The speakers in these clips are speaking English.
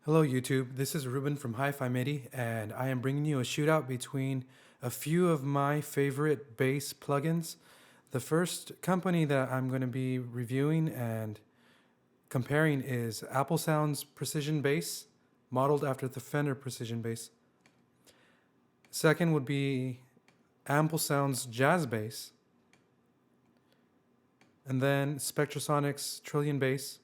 Hello YouTube, this is Ruben from Hi-Fi MIDI, and I am bringing you a shootout between a few of my favorite bass plugins. The first company that I'm going to be reviewing and comparing is AmpleSound's Precision Bass, modeled after the Fender Precision Bass. Second would be AmpleSound's Jazz Bass, and then Spectrasonic's Trilian Bass,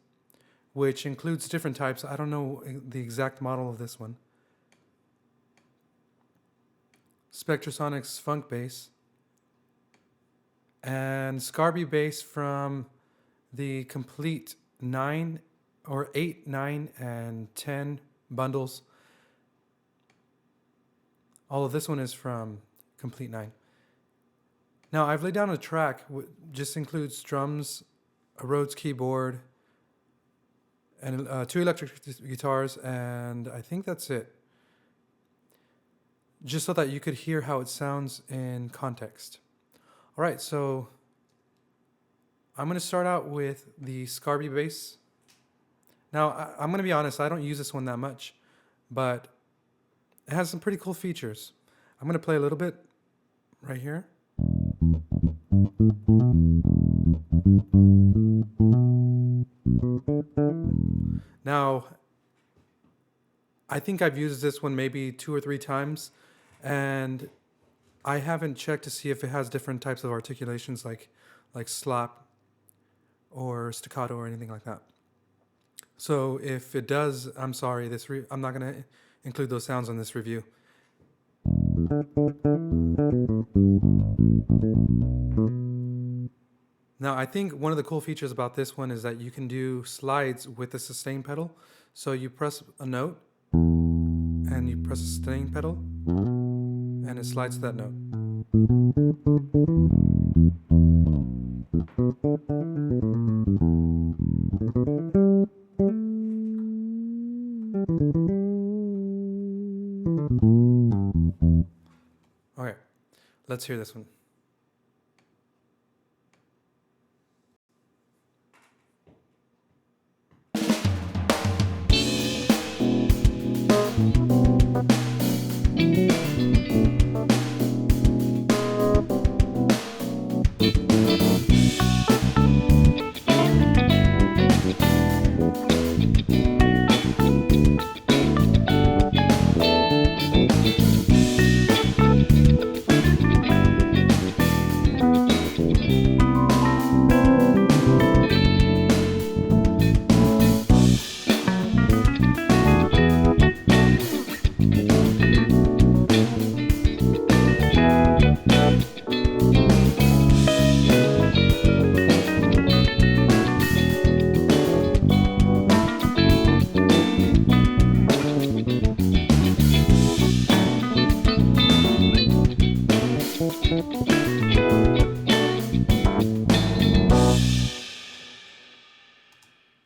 which includes different types. I don't know the exact model of this one. Spectrasonic's Funk Bass, and Scarbee Bass from the complete 8, 9, and 10 bundles. All of this one is from complete 9. Now I've laid down a track which just includes drums, a Rhodes keyboard, and 2 electric guitars, and I think that's it. Just so that you could hear how it sounds in context. All right, so I'm going to start out with the Scarbee bass. Now, I'm going to be honest, I don't use this one that much, but it has some pretty cool features. I'm going to play a little bit right here. Now, I think I've used this one maybe 2 or 3 times, and I haven't checked to see if it has different types of articulations like slap or staccato or anything like that. So if it does, I'm sorry, I'm not going to include those sounds on this review. Now, I think one of the cool features about this one is that you can do slides with the sustain pedal. So you press a note, and you press a sustain pedal, and it slides to that note. Okay, let's hear this one.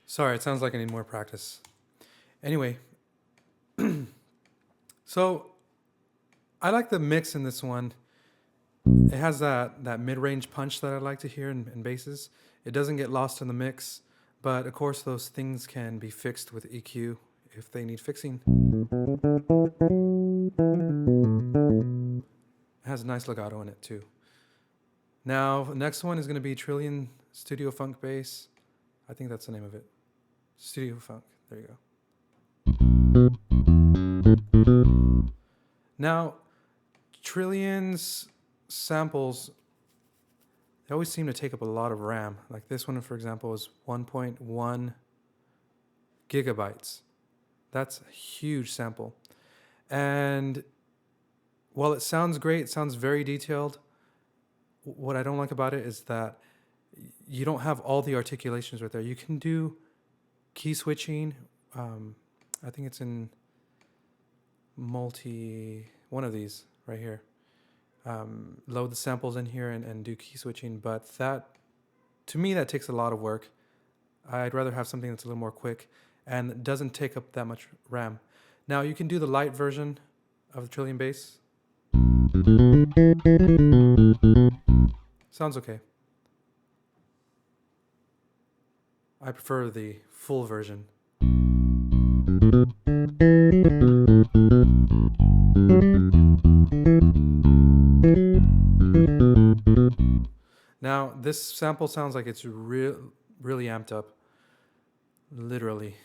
Sorry, it sounds like I need more practice. Anyway, so I like the mix in this one. It has that mid-range punch that I like to hear in basses. It doesn't get lost in the mix, but of course those things can be fixed with EQ if they need fixing. It has a nice legato in it too. Now, next one is going to be Trilian Studio Funk Bass. I think that's the name of it. Studio Funk. There you go. Now, Trilian's samples, they always seem to take up a lot of RAM. Like this one, for example, is 1.1 gigabytes. That's a huge sample. And while it sounds great, it sounds very detailed, what I don't like about it is that you don't have all the articulations right there. You can do key switching. I think it's in one of these right here. Load the samples in here and do key switching, but to me that takes a lot of work. I'd rather have something that's a little more quick and doesn't take up that much RAM. Now you can do the light version of the Trilian bass. Sounds okay. I prefer the full version. this sample sounds like it's really amped up, literally.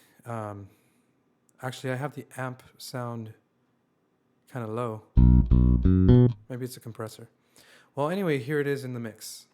Actually, I have the amp sound kind of low. Maybe it's a compressor. Well, anyway, here it is in the mix.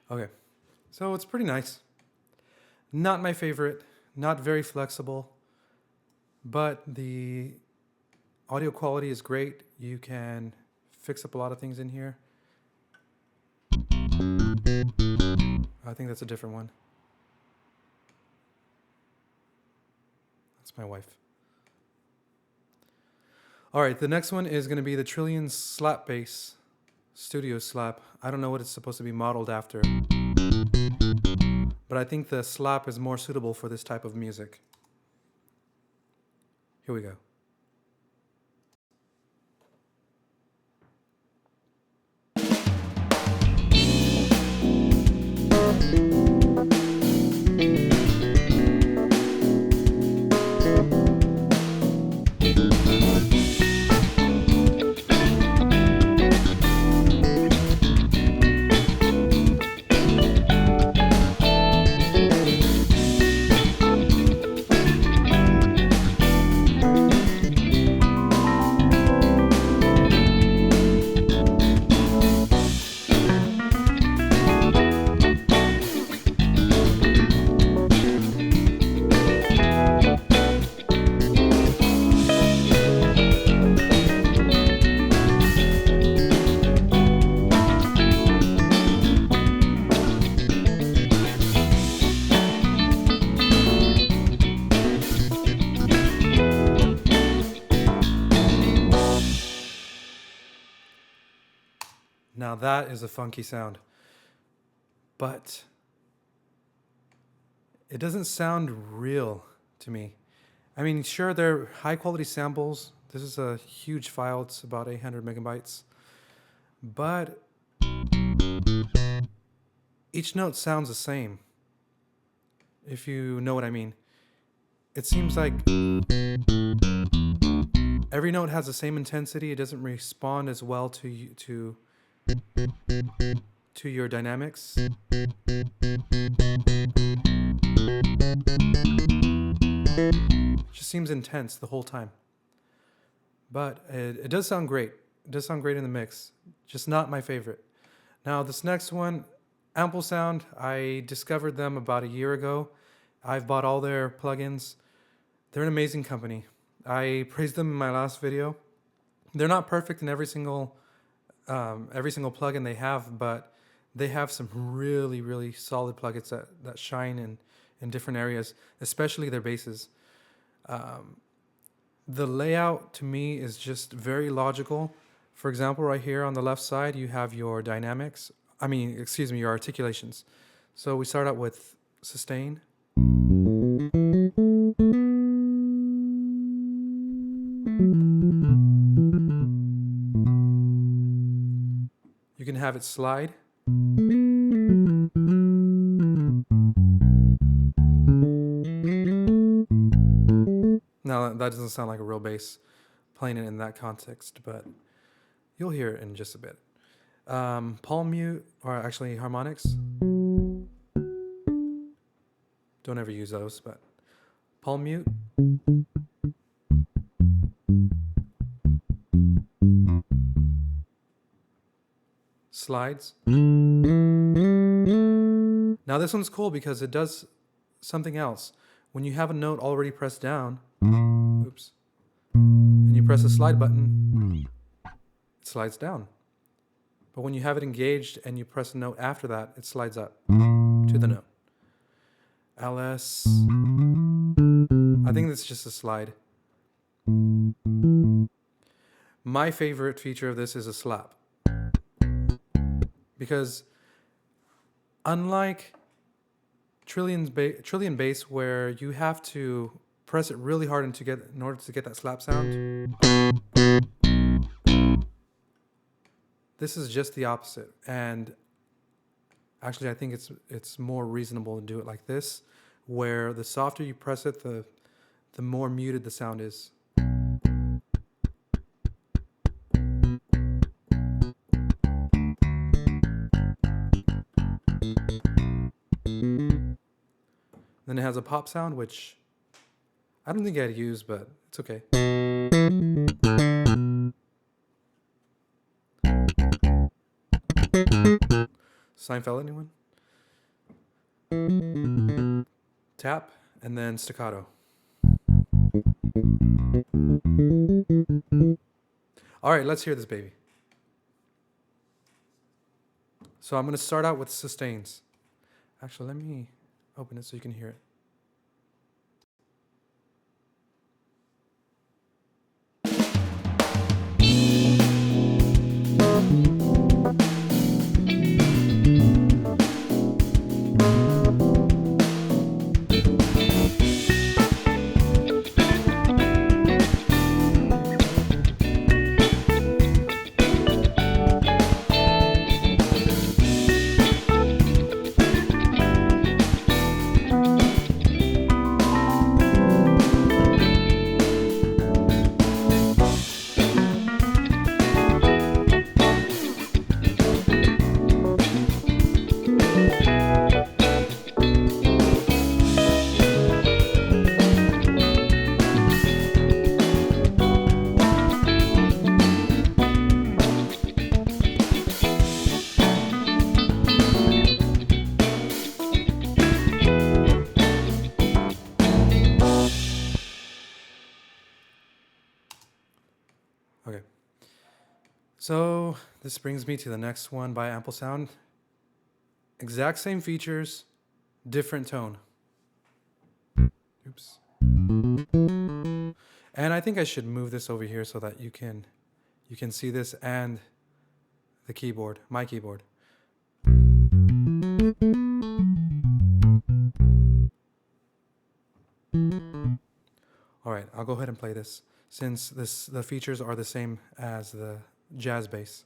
Okay, so it's pretty nice. Not my favorite, not very flexible, but the audio quality is great. You can fix up a lot of things in here. I think that's a different one. That's my wife. All right, the next one is going to be the Trilian slap bass, studio slap. I don't know what it's supposed to be modeled after, but I think the slap is more suitable for this type of music. Here we go. Now that is a funky sound, but it doesn't sound real to me. I mean, sure, they're high quality samples. This is a huge file. It's about 800 megabytes, but each note sounds the same, if you know what I mean. It seems like every note has the same intensity. It doesn't respond as well to your dynamics. It just seems intense the whole time. But it does sound great. It does sound great in the mix. Just not my favorite. Now this next one, AmpleSound, I discovered them about a year ago. I've bought all their plugins. They're an amazing company. I praised them in my last video. They're not perfect in every single plugin they have, but they have some really, really solid plugins that shine in different areas, especially their basses. The layout to me is just very logical. For example, right here on the left side, you have your dynamics. Your articulations. So we start out with sustain. You can have it slide. Now that doesn't sound like a real bass playing it in that context, but you'll hear it in just a bit. Palm mute, or actually harmonics. Don't ever use those, but palm mute. slides. Now this one's cool because it does something else. When you have a note already pressed down, oops, and you press the slide button, it slides down. But when you have it engaged and you press a note after that, it slides up to the note. LS, I think that's just a slide. My favorite feature of this is a slap. Because unlike Trilian bass, where you have to press it really hard in order to get that slap sound, this is just the opposite. And actually, I think it's more reasonable to do it like this, where the softer you press it, the more muted the sound is. Then it has a pop sound, which I don't think I'd use, but it's okay. Seinfeld, anyone? Tap, and then staccato. All right, let's hear this baby. So I'm going to start out with sustains. Actually, let me open it so you can hear it. Okay. So this brings me to the next one by AmpleSound. Exact same features, different tone. Oops. And I think I should move this over here so that you can see this and the keyboard, my keyboard. All right, I'll go ahead and play this since the features are the same as the jazz bass.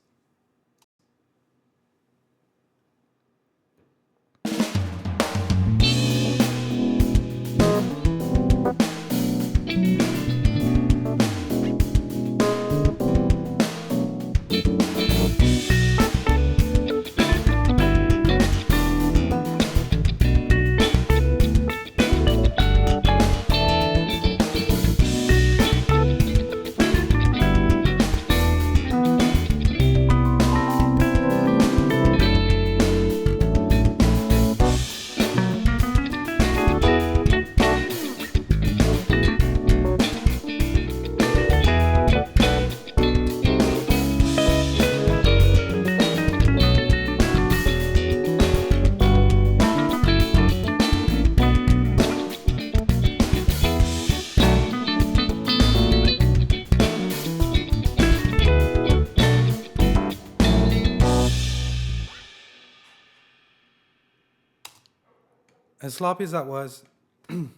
As sloppy as that was,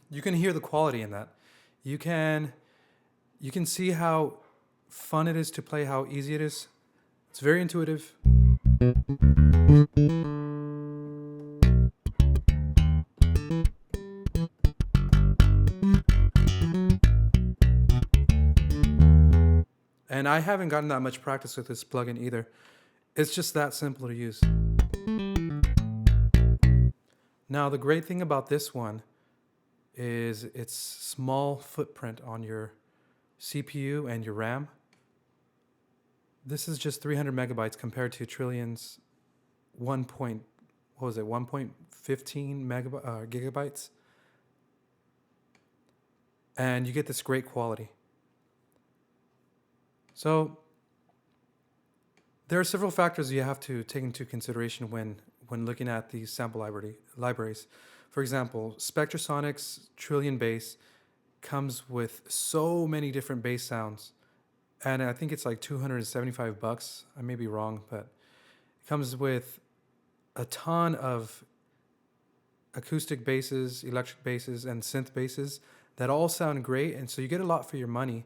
you can hear the quality in that. You can see how fun it is to play, how easy it is. It's very intuitive. And I haven't gotten that much practice with this plugin either. It's just that simple to use. Now, the great thing about this one is its small footprint on your CPU and your RAM. This is just 300 megabytes compared to Trilian's 1.15 gigabytes, and you get this great quality. So there are several factors you have to take into consideration when looking at these sample libraries. For example, Spectrasonics Trilian bass comes with so many different bass sounds, and I think it's like $275. I may be wrong, but it comes with a ton of acoustic basses, electric basses, and synth basses that all sound great, and so you get a lot for your money.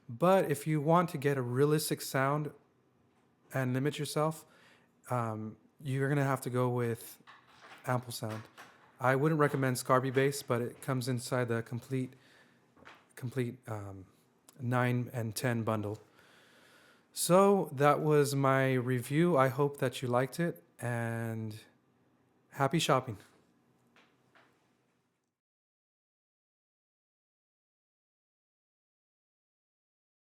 But if you want to get a realistic sound and limit yourself, you're gonna have to go with AmpleSound. I wouldn't recommend Scarbee bass, but it comes inside the complete 9 and 10 bundle. So that was my review. I hope that you liked it, and happy shopping.